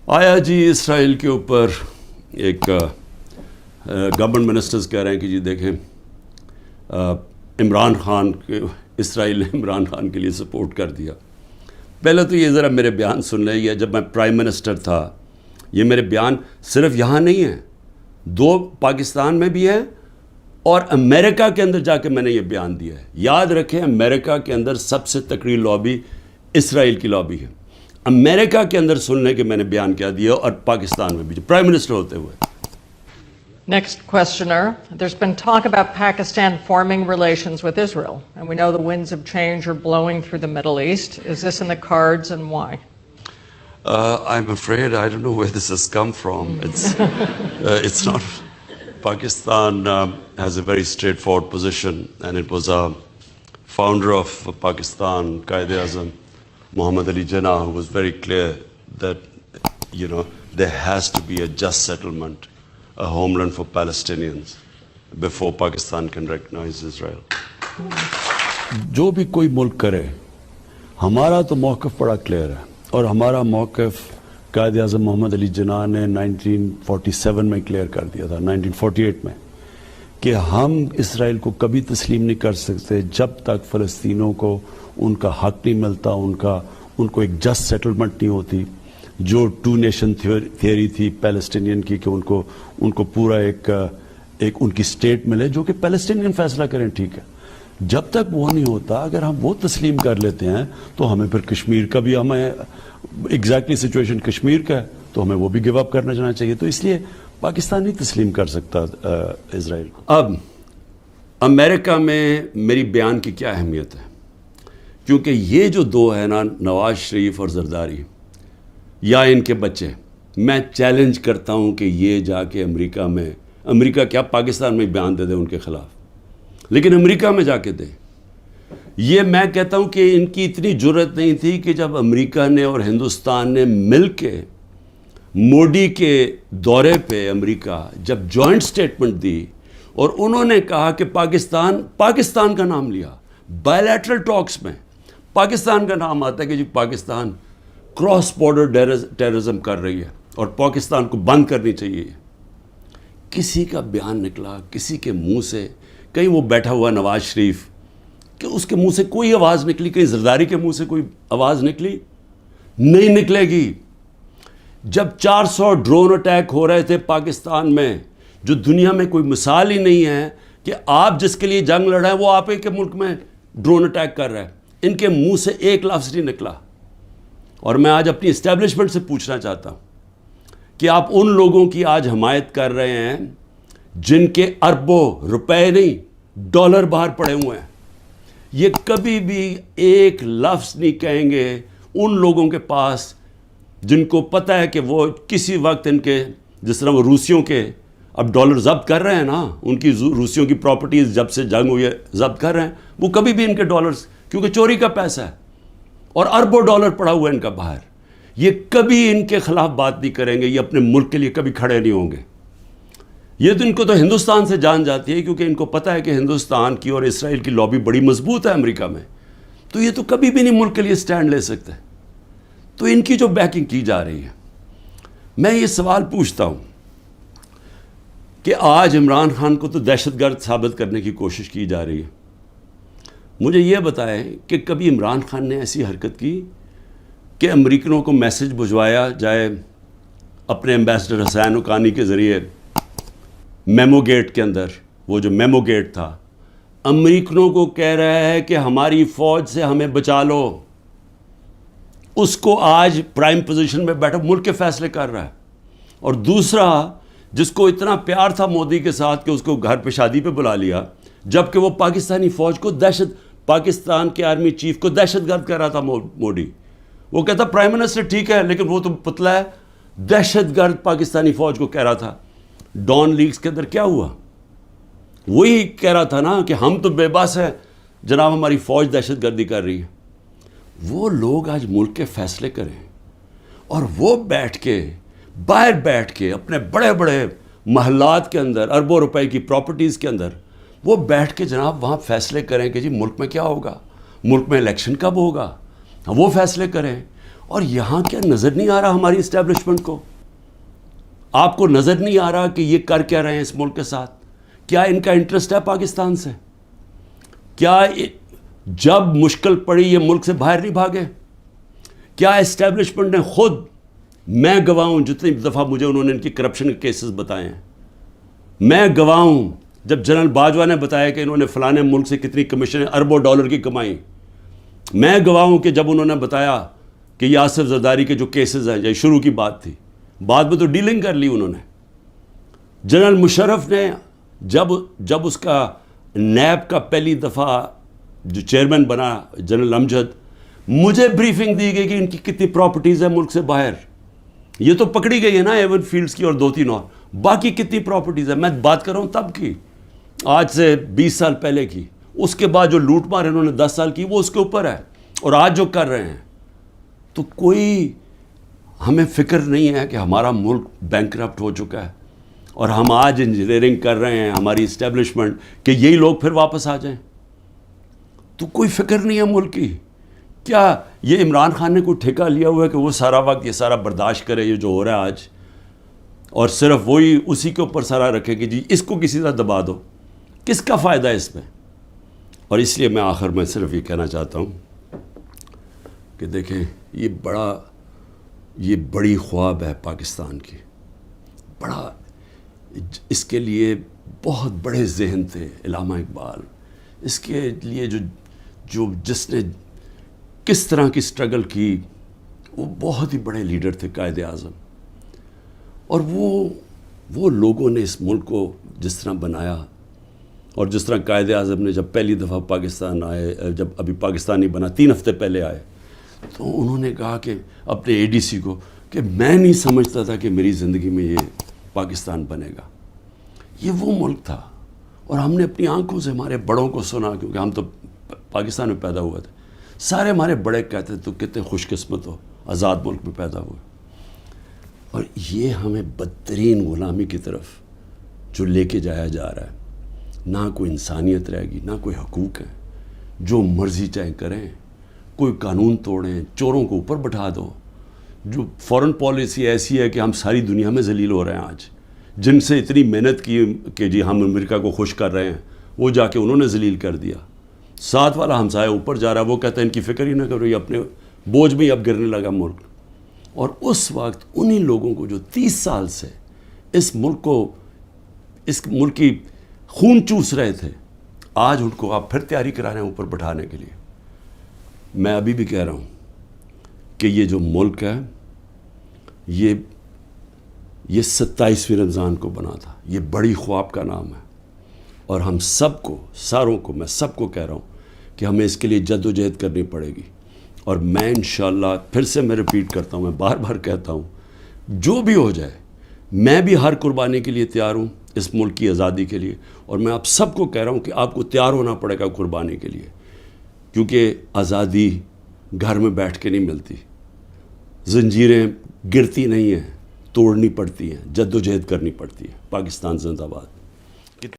آیا جی اسرائیل کے اوپر ایک گورنمنٹ منسٹرز کہہ رہے ہیں کہ جی دیکھیں عمران خان کے اسرائیل نے عمران خان کے لیے سپورٹ کر دیا. پہلے تو یہ ذرا میرے بیان سن لیں. یہ جب میں پرائم منسٹر تھا یہ میرے بیان صرف یہاں نہیں ہیں, 2 پاکستان میں بھی ہیں اور امریکہ کے اندر جا کے میں نے یہ بیان دیا ہے. یاد رکھیں امریکہ کے اندر سب سے تکڑی لابی اسرائیل کی لابی ہے. امریکہ کے اندر سننے کے میں نے بیان کیا دیا اور پاکستان میں بھی پرائم منسٹر ہوتے ہوئے. Next questioner. There's been talk about Pakistan forming relations with Israel, and we know the winds of change are blowing through the Middle East. Is this in the cards and why? I'm afraid I don't know where this has come from. It's not. Pakistan has a very straightforward position, and it was a founder of Pakistan, Quaid-e-Azam, Muhammad Ali Jinnah, who was very clear that, there has to be a just settlement, a homeland for Palestinians before Pakistan can recognize Israel. جو بھی کوئی ملک کرے, ہمارا تو موقف بڑا clear ہے اور ہمارا موقف قائد اعظم محمد علی جناح نے 1947 میں کلیئر کر دیا تھا, 1948 میں, کہ ہم اسرائیل کو کبھی تسلیم نہیں کر سکتے جب تک فلسطینوں کو ان کا حق نہیں ملتا, ان کو ایک جسٹ سیٹلمنٹ نہیں ہوتی. جو 2 نیشن تھیوری تھی پیلسٹینین کی کہ ان کو پورا ایک ان کی اسٹیٹ ملے جو کہ پیلسٹینین فیصلہ کریں, ٹھیک ہے. جب تک وہ نہیں ہوتا, اگر ہم وہ تسلیم کر لیتے ہیں تو ہمیں پھر کشمیر کا بھی, ہمیں ایگزیکٹلی سچویشن کشمیر کا ہے تو ہمیں وہ بھی گیو اپ کرنا چاہنا چاہیے. تو اس لیے پاکستان نہیں تسلیم کر سکتا اسرائیل کو. اب امریکہ میں میری بیان کی کیا اہمیت ہے, کیونکہ یہ جو 2 ہیں نا, نواز شریف اور زرداری یا ان کے بچے, میں چیلنج کرتا ہوں کہ یہ جا کے امریکہ کیا پاکستان میں بیان دے دے ان کے خلاف, لیکن امریکہ میں جا کے دے. یہ میں کہتا ہوں کہ ان کی اتنی جرت نہیں تھی کہ جب امریکہ نے اور ہندوستان نے مل کے موڈی کے دورے پہ امریکہ جب جوائنٹ سٹیٹمنٹ دی اور انہوں نے کہا کہ پاکستان کا نام لیا, بائیلیٹرل ٹاکس میں پاکستان کا نام آتا ہے کہ جی پاکستان کراس بارڈر ٹیررزم کر رہی ہے اور پاکستان کو بند کرنی چاہیے. کسی کا بیان نکلا کسی کے منہ سے, کہیں وہ بیٹھا ہوا نواز شریف کہ اس کے منہ سے کوئی آواز نکلی, کہیں زرداری کے منہ سے کوئی آواز نکلی؟ نہیں نکلے گی. جب 400 ڈرون اٹیک ہو رہے تھے پاکستان میں, جو دنیا میں کوئی مثال ہی نہیں ہے کہ آپ جس کے لیے جنگ لڑ رہے ہیں وہ آپ کے ملک میں ڈرون اٹیک کر رہے ہیں, ان کے منہ سے ایک لفظ نہیں نکلا. اور میں آج اپنی اسٹیبلشمنٹ سے پوچھنا چاہتا ہوں کہ آپ ان لوگوں کی آج حمایت کر رہے ہیں جن کے اربوں روپے نہیں ڈالر باہر پڑے ہوئے ہیں. یہ کبھی بھی ایک لفظ نہیں کہیں گے ان لوگوں کے پاس جن کو پتہ ہے کہ وہ کسی وقت ان کے, جس طرح وہ روسیوں کے اب ڈالر ضبط کر رہے ہیں نا, ان کی روسیوں کی پراپرٹیز جب سے جنگ ہوئی ہے ضبط کر رہے ہیں, وہ کبھی بھی ان کے ڈالرز, کیونکہ چوری کا پیسہ ہے اور اربوں ڈالر پڑا ہوا ہے ان کا باہر, یہ کبھی ان کے خلاف بات نہیں کریں گے, یہ اپنے ملک کے لیے کبھی کھڑے نہیں ہوں گے. یہ تو ان کو تو ہندوستان سے جان جاتی ہے کیونکہ ان کو پتہ ہے کہ ہندوستان کی اور اسرائیل کی لابی بڑی مضبوط ہے امریکہ میں, تو یہ تو کبھی بھی نہیں ملک کے لیے سٹینڈ لے سکتے. تو ان کی جو بیکنگ کی جا رہی ہے, میں یہ سوال پوچھتا ہوں کہ آج عمران خان کو تو دہشت گرد ثابت کرنے کی کوشش کی جا رہی ہے. مجھے یہ بتائیں کہ کبھی عمران خان نے ایسی حرکت کی کہ امریکنوں کو میسج بھجوایا جائے اپنے ایمبیسڈر حسین حقانی کے ذریعے میمو گیٹ کے اندر, وہ جو میمو گیٹ تھا, امریکنوں کو کہہ رہا ہے کہ ہماری فوج سے ہمیں بچا لو. اس کو آج پرائم پوزیشن میں بیٹھا ملک کے فیصلے کر رہا ہے. اور دوسرا جس کو اتنا پیار تھا مودی کے ساتھ کہ اس کو گھر پہ شادی پہ بلا لیا, جبکہ وہ پاکستانی فوج کو پاکستان کے آرمی چیف کو دہشت گرد کہہ رہا تھا موڈی. وہ کہتا پرائم منسٹر ٹھیک ہے لیکن وہ تو پتلا ہے, دہشت گرد پاکستانی فوج کو کہہ رہا تھا. ڈان لیگز کے اندر کیا ہوا؟ وہی کہہ رہا تھا نا کہ ہم تو بے بس ہیں جناب, ہماری فوج دہشت گردی کر رہی ہے. وہ لوگ آج ملک کے فیصلے کریں اور وہ باہر بیٹھ کے اپنے بڑے بڑے محلات کے اندر اربوں روپے کی پراپرٹیز کے اندر وہ بیٹھ کے جناب وہاں فیصلے کریں کہ جی ملک میں کیا ہوگا, ملک میں الیکشن کب ہوگا, وہ فیصلے کریں. اور یہاں کیا نظر نہیں آ رہا ہماری اسٹیبلشمنٹ کو؟ آپ کو نظر نہیں آ رہا کہ یہ کر کیا رہے ہیں اس ملک کے ساتھ؟ کیا ان کا انٹرسٹ ہے پاکستان سے؟ کیا جب مشکل پڑی یہ ملک سے باہر نہیں بھاگے؟ کیا اسٹیبلشمنٹ نے خود، میں گواہ ہوں جتنی دفعہ مجھے انہوں نے ان کی کرپشن کے کیسز بتائے ہیں، میں گواہ ہوں جب جنرل باجوہ نے بتایا کہ انہوں نے فلانے ملک سے کتنی کمیشن اربوں ڈالر کی کمائی، میں گواہ ہوں کہ جب انہوں نے بتایا کہ یہ آصف زرداری کے جو کیسز ہیں، یہ شروع کی بات تھی، بعد میں تو ڈیلنگ کر لی انہوں نے۔ جنرل مشرف نے جب اس کا نیب کا پہلی دفعہ جو چیئرمین بنا جنرل امجد، مجھے بریفنگ دی گئی کہ ان کی کتنی پراپرٹیز ہیں ملک سے باہر، یہ تو پکڑی گئی ہے نا ایون فیلڈز کی اور 2-3 اور، باقی کتنی پراپرٹیز ہیں؟ میں بات کر رہا ہوں تب کی، آج سے 20 سال پہلے کی۔ اس کے بعد جو لوٹ مار انہوں نے 10 سال کی وہ اس کے اوپر ہے، اور آج جو کر رہے ہیں، تو کوئی ہمیں فکر نہیں ہے کہ ہمارا ملک بینکرپٹ ہو چکا ہے اور ہم آج انجینئرنگ کر رہے ہیں ہماری اسٹیبلشمنٹ کہ یہی لوگ پھر واپس آ جائیں؟ تو کوئی فکر نہیں ہے ملک کی۔ کیا یہ عمران خان نے کوئی ٹھیکہ لیا ہوا ہے کہ وہ سارا وقت یہ سارا برداشت کرے یہ جو ہو رہا ہے آج، اور صرف وہی اسی کے اوپر سارا رکھے کہ جی اس کو کسی طرح دبا دو؟ کس کا فائدہ ہے اس میں؟ اور اس لیے میں آخر میں صرف یہ کہنا چاہتا ہوں کہ دیکھیں یہ بڑی خواب ہے پاکستان کی، بڑا، اس کے لیے بہت بڑے ذہن تھے علامہ اقبال، اس کے لیے جس نے کس طرح کی سٹرگل کی، وہ بہت ہی بڑے لیڈر تھے، قائد اعظم، اور وہ لوگوں نے اس ملک کو جس طرح بنایا، اور جس طرح قائد اعظم نے جب پہلی دفعہ پاکستان آئے، جب ابھی پاکستان نہیں بنا 3 ہفتے پہلے آئے، تو انہوں نے کہا کہ اپنے اے ڈی سی کو کہ میں نہیں سمجھتا تھا کہ میری زندگی میں یہ پاکستان بنے گا۔ یہ وہ ملک تھا، اور ہم نے اپنی آنکھوں سے ہمارے بڑوں کو سنا، کیونکہ ہم تو پاکستان میں پیدا ہوئے تھے، سارے ہمارے بڑے کہتے تو کتنے خوش قسمت ہو، آزاد ملک میں پیدا ہوئے، اور یہ ہمیں بدترین غلامی کی طرف جو لے کے جایا جا رہا ہے، نہ کوئی انسانیت رہے گی، نہ کوئی حقوق ہے، جو مرضی چاہے کریں، کوئی قانون توڑیں، چوروں کو اوپر بٹھا دو، جو فورن پالیسی ایسی ہے کہ ہم ساری دنیا میں ذلیل ہو رہے ہیں آج، جن سے اتنی محنت کی کہ جی ہم امریکہ کو خوش کر رہے ہیں، وہ جا کے انہوں نے ذلیل کر دیا۔ ساتھ والا ہمسایہ اوپر جا رہا ہے، وہ کہتا ہے ان کی فکر ہی نہ کرو، یہ اپنے بوجھ میں ہی اب گرنے لگا ملک۔ اور اس وقت انہی لوگوں کو جو 30 سال سے اس ملک کی خون چوس رہے تھے، آج ان کو آپ پھر تیاری کرا رہے ہیں اوپر بٹھانے کے لیے۔ میں ابھی بھی کہہ رہا ہوں کہ یہ جو ملک ہے، یہ 27ویں رمضان کو بنا تھا، یہ بڑی خواب کا نام ہے، اور ہم سب کو، ساروں کو، میں سب کو کہہ رہا ہوں کہ ہمیں اس کے لیے جد و جہد کرنی پڑے گی، اور میں انشاءاللہ پھر سے میں ریپیٹ کرتا ہوں، میں بار بار کہتا ہوں، جو بھی ہو جائے میں بھی ہر قربانی کے لیے تیار ہوں اس ملک کی آزادی کے لیے، اور میں آپ سب کو کہہ رہا ہوں کہ آپ کو تیار ہونا پڑے گا قربانی کے لیے، کیونکہ آزادی گھر میں بیٹھ کے نہیں ملتی، زنجیریں گرتی نہیں ہیں، توڑنی پڑتی ہیں، جد و جہد کرنی پڑتی ہے۔ پاکستان زندہ باد۔